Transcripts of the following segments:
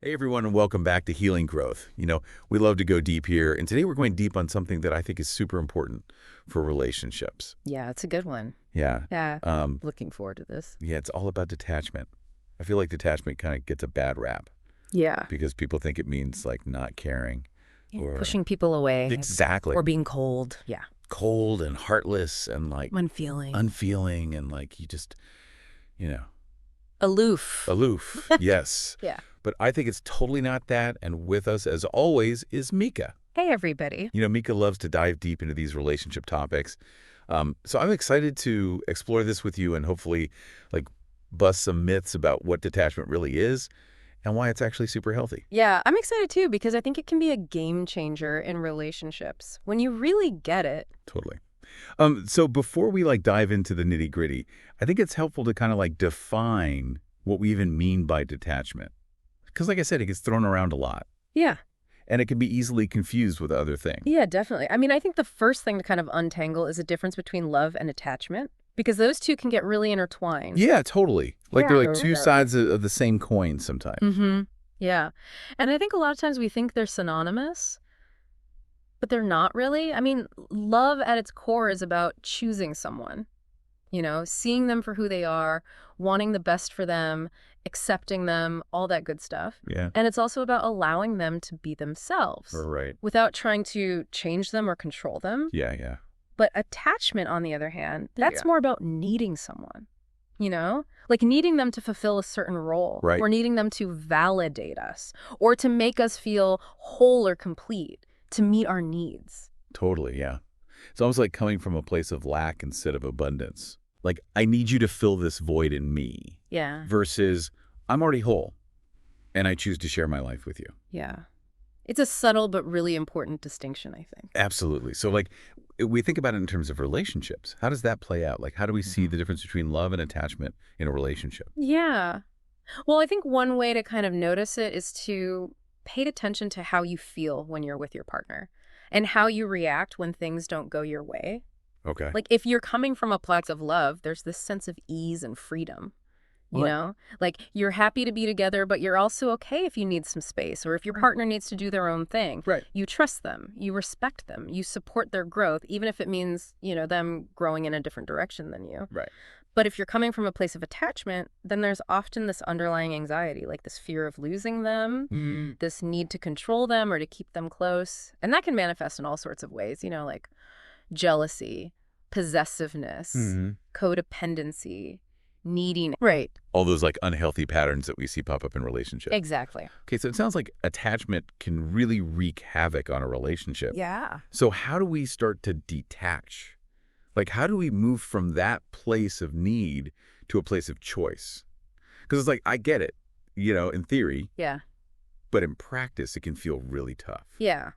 Hey everyone, and welcome back to Healing Growth. We love to go deep here, and today we're going deep on something that I think is super important for relationships. Yeah, it's a good one. Yeah. Yeah, Um, looking forward to this. yeah, it's all about detachment. I feel like detachment kind of gets a bad rap Yeah. because people think it means like not caring Yeah, or pushing people away exactly or being cold. Yeah. cold and heartless and like Unfeeling. unfeeling and like you just, you know, Aloof. aloof. Yes. Yeah. But I think it's totally not that. And with us, as always, is Mika. Hey, everybody. Mika loves to dive deep into these relationship topics. So I'm excited to explore this with you and hopefully like bust some myths about what detachment really is and why it's actually super healthy. Yeah, I'm excited too because I think it can be a game changer in relationships when you really get it. Totally. So before we like dive into the nitty gritty, I think it's helpful to kind of like define what we even mean by detachment. Because like I said, it gets thrown around a lot Yeah. and it can be easily confused with other things. Yeah, definitely. I mean, I think the first thing to kind of untangle is the difference between love and attachment because those two can get really intertwined. Yeah, totally. Like they're like two Yeah. sides of the same coin sometimes. Mm-hmm. Yeah. And I think a lot of times we think they're synonymous, but they're not really. I mean, love at its core is about choosing someone, seeing them for who they are, wanting the best for them, accepting them, all that good stuff. Yeah. And it's also about allowing them to be themselves Right. without trying to change them or control them. Yeah, yeah. But attachment, on the other hand, Yeah. that's more about needing someone, like needing them to fulfill a certain role, Right. or needing them to validate us or to make us feel whole or complete, to meet our needs. Totally, yeah. It's almost like coming from a place of lack instead of abundance. Like, I need you to fill this void in me Yeah. versus I'm already whole and I choose to share my life with you. Yeah. It's a subtle but really important distinction, I think. Absolutely. So, like, we think about it in terms of relationships. How does that play out? Like, how do we see the difference between love and attachment in a relationship? Yeah. Well, I think one way to kind of notice it is to pay attention to how you feel when you're with your partner and how you react when things don't go your way. Okay. Like if you're coming from a place of love, there's this sense of ease and freedom. You Right. know, like you're happy to be together, but you're also okay if you need some space or if your partner needs to do their own thing. Right. You trust them, you respect them, you support their growth, even if it means, them growing in a different direction than you. Right. But if you're coming from a place of attachment, then there's often this underlying anxiety, like this fear of losing them, this need to control them or to keep them close. And that can manifest in all sorts of ways, like jealousy, possessiveness, codependency, needing. Right. All those like unhealthy patterns that we see pop up in relationships. Exactly. Okay, so it sounds like attachment can really wreak havoc on a relationship. Yeah. So how do we start to detach? Like, how do we move from that place of need to a place of choice? Because it's like, I get it, in theory, Yeah. but in practice, it can feel really tough. Yeah.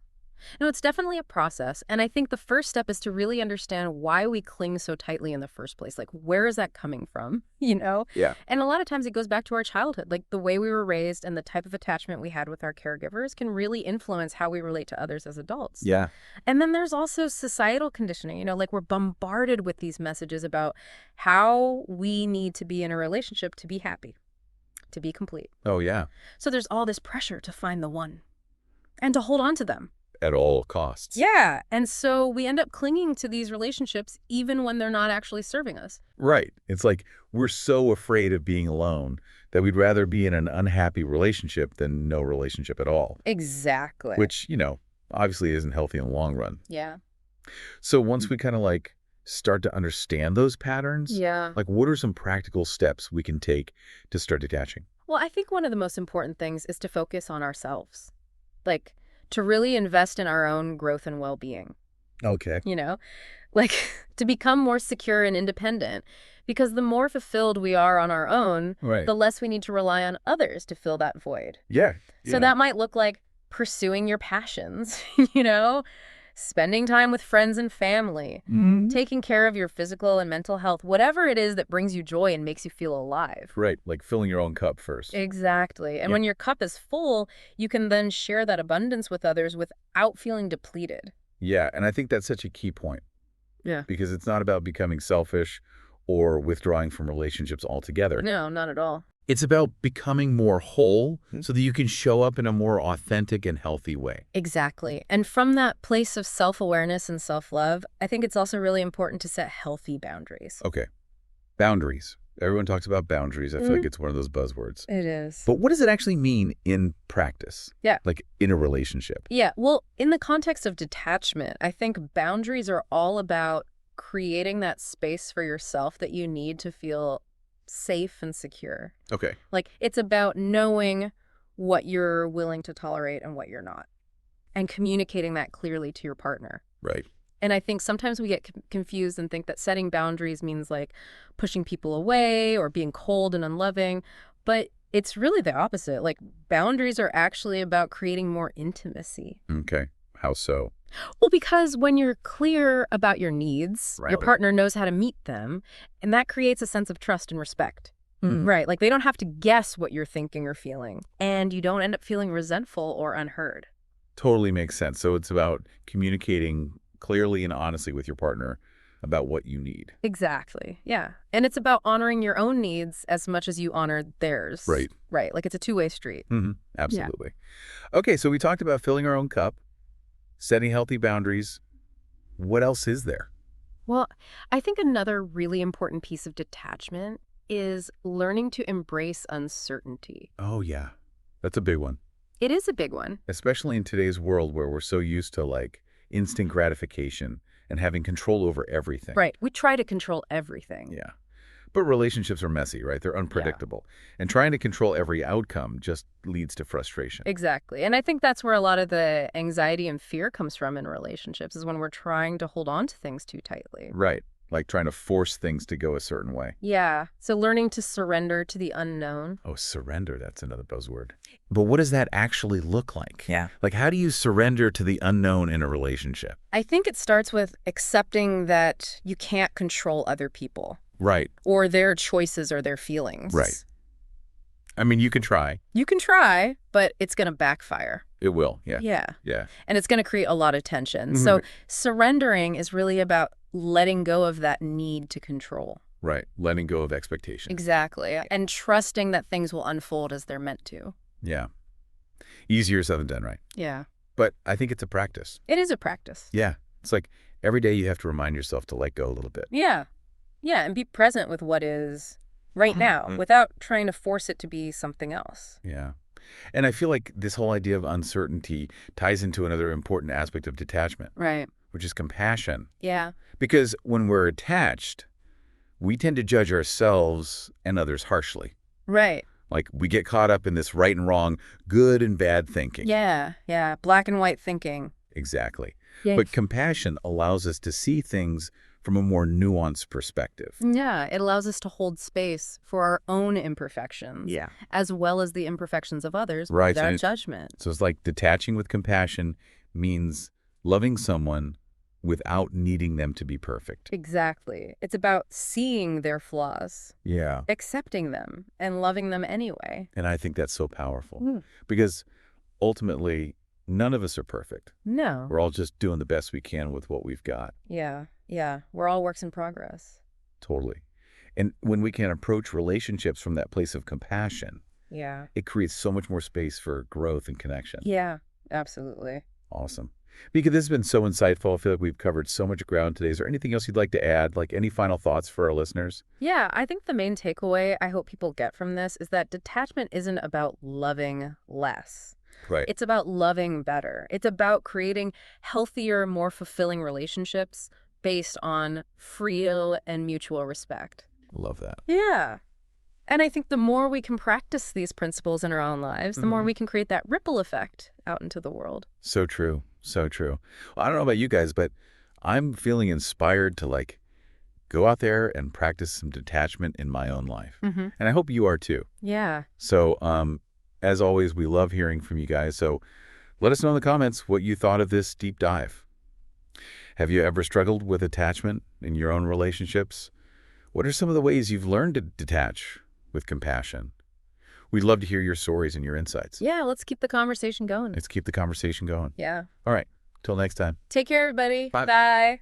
No, it's definitely a process. And I think the first step is to really understand why we cling so tightly in the first place. Like, where is that coming from? Yeah. And a lot of times it goes back to our childhood. Like, the way we were raised and the type of attachment we had with our caregivers can really influence how we relate to others as adults. Yeah. And then there's also societal conditioning. Like we're bombarded with these messages about how we need to be in a relationship to be happy, to be complete. Oh, yeah. So there's all this pressure to find the one and to hold on to them. At all costs. Yeah. And so we end up clinging to these relationships even when they're not actually serving us. Right. It's like we're so afraid of being alone that we'd rather be in an unhappy relationship than no relationship at all. Exactly. Which, obviously isn't healthy in the long run. Yeah. So once we kind of like start to understand those patterns, Yeah. like what are some practical steps we can take to start detaching? Well, I think one of the most important things is to focus on ourselves. Like, to really invest in our own growth and well-being, Okay. like to become more secure and independent, because the more fulfilled we are on our own, Right. the less we need to rely on others to fill that void. Yeah. So that might look like pursuing your passions, spending time with friends and family, taking care of your physical and mental health, whatever it is that brings you joy and makes you feel alive. Right. Like filling your own cup first. Exactly. And Yeah. when your cup is full, you can then share that abundance with others without feeling depleted. Yeah. And I think that's such a key point Yeah. because it's not about becoming selfish or withdrawing from relationships altogether. No, not at all. It's about becoming more whole so that you can show up in a more authentic and healthy way. Exactly. And from that place of self-awareness and self-love, I think it's also really important to set healthy boundaries. Okay. Boundaries. Everyone talks about boundaries. I feel like it's one of those buzzwords. It is. But what does it actually mean in practice? Yeah. Like in a relationship? Yeah. Well, in the context of detachment, I think boundaries are all about creating that space for yourself that you need to feel safe and secure. Okay. Like, it's about knowing what you're willing to tolerate and what you're not, and communicating that clearly to your partner. Right. And I think sometimes we get confused and think that setting boundaries means like pushing people away or being cold and unloving. But it's really the opposite. Like, boundaries are actually about creating more intimacy. Okay. How so? Well, because when you're clear about your needs, your Right. partner knows how to meet them, and that creates a sense of trust and respect. Right. Like, they don't have to guess what you're thinking or feeling, and you don't end up feeling resentful or unheard. Totally makes sense. So it's about communicating clearly and honestly with your partner about what you need. Exactly. Yeah. And it's about honoring your own needs as much as you honor theirs. Right. Right. Like, it's a two-way street. Absolutely. Okay, so we talked about filling our own cup, setting healthy boundaries. What else is there? Well, I think another really important piece of detachment is learning to embrace uncertainty. Oh, yeah. That's a big one. It is a big one. Especially in today's world where we're so used to like instant gratification and having control over everything. Right. We try to control everything. Yeah. But relationships are messy, right? They're unpredictable. And trying to control every outcome just leads to frustration. Exactly. And I think that's where a lot of the anxiety and fear comes from in relationships, is when we're trying to hold on to things too tightly. Right. Like trying to force things to go a certain way. Yeah. So learning to surrender to the unknown. Oh, surrender. That's another buzzword. But what does that actually look like? Yeah. Like, how do you surrender to the unknown in a relationship? I think it starts with accepting that you can't control other people Right. or their choices or their feelings. Right. I mean, you can try. You can try, but it's going to backfire. It will. Yeah. Yeah. Yeah. And it's going to create a lot of tension. So surrendering is really about letting go of that need to control. Right. Letting go of expectations. Exactly. And trusting that things will unfold as they're meant to. Yeah. Easier said than done, right? Yeah. But I think it's a practice. It is a practice. Yeah. It's like every day you have to remind yourself to let go a little bit. Yeah. Yeah. And be present with what is right now without trying to force it to be something else. Yeah. And I feel like this whole idea of uncertainty ties into another important aspect of detachment, Right. which is compassion. Yeah. Because when we're attached, we tend to judge ourselves and others harshly. Right. Like we get caught up in this right and wrong, good and bad thinking. Yeah. Yeah. Black and white thinking. Exactly. Yeah. But compassion allows us to see things from a more nuanced perspective. Yeah. It allows us to hold space for our own imperfections. Yeah. As well as the imperfections of others Right, without and judgment. So it's like detaching with compassion means loving someone without needing them to be perfect. Exactly. It's about seeing their flaws, Yeah. accepting them, and loving them anyway. And I think that's so powerful because ultimately, none of us are perfect. No. We're all just doing the best we can with what we've got. Yeah. Yeah. We're all works in progress. Totally. And when we can approach relationships from that place of compassion, Yeah. it creates so much more space for growth and connection. Yeah. Absolutely. Awesome. Because this has been so insightful. I feel like we've covered so much ground today. Is there anything else you'd like to add? Like any final thoughts for our listeners? Yeah. I think the main takeaway I hope people get from this is that detachment isn't about loving less. Right. It's about loving better. It's about creating healthier, more fulfilling relationships based on freedom and mutual respect. Love that. Yeah. And I think the more we can practice these principles in our own lives, the more we can create that ripple effect out into the world. So true. So true. Well, I don't know about you guys, but I'm feeling inspired to like go out there and practice some detachment in my own life. And I hope you are too. Yeah. So as always, we love hearing from you guys. So let us know in the comments what you thought of this deep dive. Have you ever struggled with attachment in your own relationships? What are some of the ways you've learned to detach with compassion? We'd love to hear your stories and your insights. Yeah, let's keep the conversation going. Let's keep the conversation going. Yeah. All right. Till next time. Take care, everybody. Bye. Bye.